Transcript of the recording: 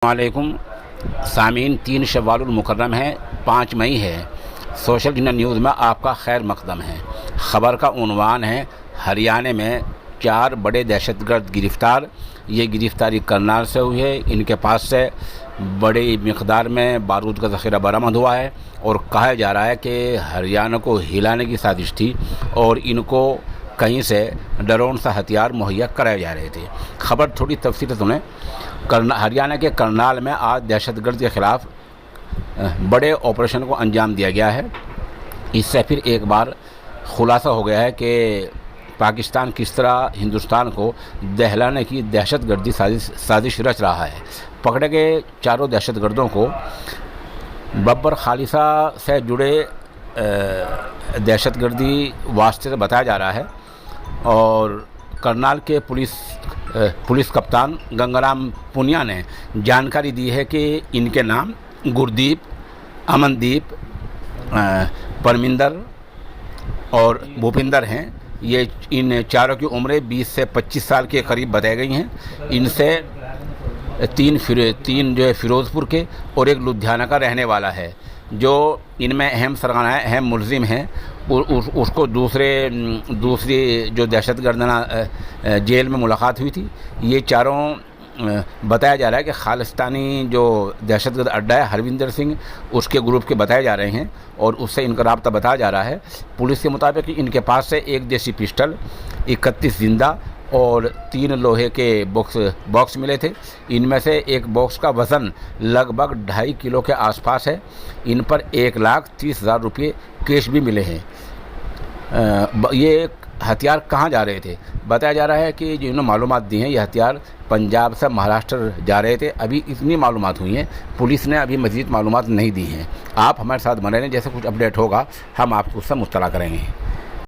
वालेकुम सामीन। 3 शव्वालुल मुकर्रम है, 5 मई है। सोशल इंडिया न्यूज़ में आपका खैर मकदम है। ख़बर का उन्वान है, हरियाणा में 4 बड़े दहशतगर्द गिरफ़्तार। ये गिरफ़्तारी करनाल से हुई है। इनके पास से बड़ी मिक़दार में बारूद का ज़ख़ीरा बरामद हुआ है और कहा जा रहा है कि हरियाणा को हिलाने की साजिश थी और इनको कहीं से ड्रोन सा हथियार मुहैया कराए जा रहे थे। खबर थोड़ी तफसील से सुने। हरियाणा के करनाल में आज दहशतगर्द के ख़िलाफ़ बड़े ऑपरेशन को अंजाम दिया गया है। इससे फिर एक बार खुलासा हो गया है कि पाकिस्तान किस तरह हिंदुस्तान को दहलाने की दहशतगर्दी साजिश रच रहा है। पकड़े गए चारों दहशतगर्दों को बब्बर खालिसा से जुड़े दहशतगर्दी वास्ते से बताया जा रहा है और करनाल के पुलिस कप्तान गंगाराम पुनिया ने जानकारी दी है कि इनके नाम गुरदीप, अमनदीप, परमिंदर और भूपिंदर हैं। ये इन चारों की उम्रें 20 से 25 साल के करीब बताई गई हैं। इनसे तीन जो है फ़िरोज़पुर के और एक लुधियाना का रहने वाला है। जो इनमें अहम सरगना है, अहम मुलजिम हैं, उसको दूसरी जो दहशतगर्दाना जेल में मुलाकात हुई थी। ये चारों बताया जा रहा है कि खालिस्तानी जो दहशतगर्द अड्डा है हरविंदर सिंह, उसके ग्रुप के बताए जा रहे हैं और उससे इनका राब्ता बताया जा रहा है। पुलिस के मुताबिक इनके पास से एक देसी पिस्टल, 31 जिंदा और 3 लोहे के बॉक्स मिले थे। इनमें से एक बॉक्स का वज़न लगभग 2.5 किलो के आसपास है। इन पर 1,30,000 रुपये कैश भी मिले हैं। ये हथियार कहाँ जा रहे थे? बताया जा रहा है कि जिन्होंने मालूमात दी हैं, ये हथियार पंजाब से महाराष्ट्र जा रहे थे। अभी इतनी मालूमात हुई हैं, पुलिस ने अभी मज़ीद मालूमात नहीं दी हैं। आप हमारे साथ बने रहें, जैसे कुछ अपडेट होगा हम आपको उससे मुत्तला करेंगे।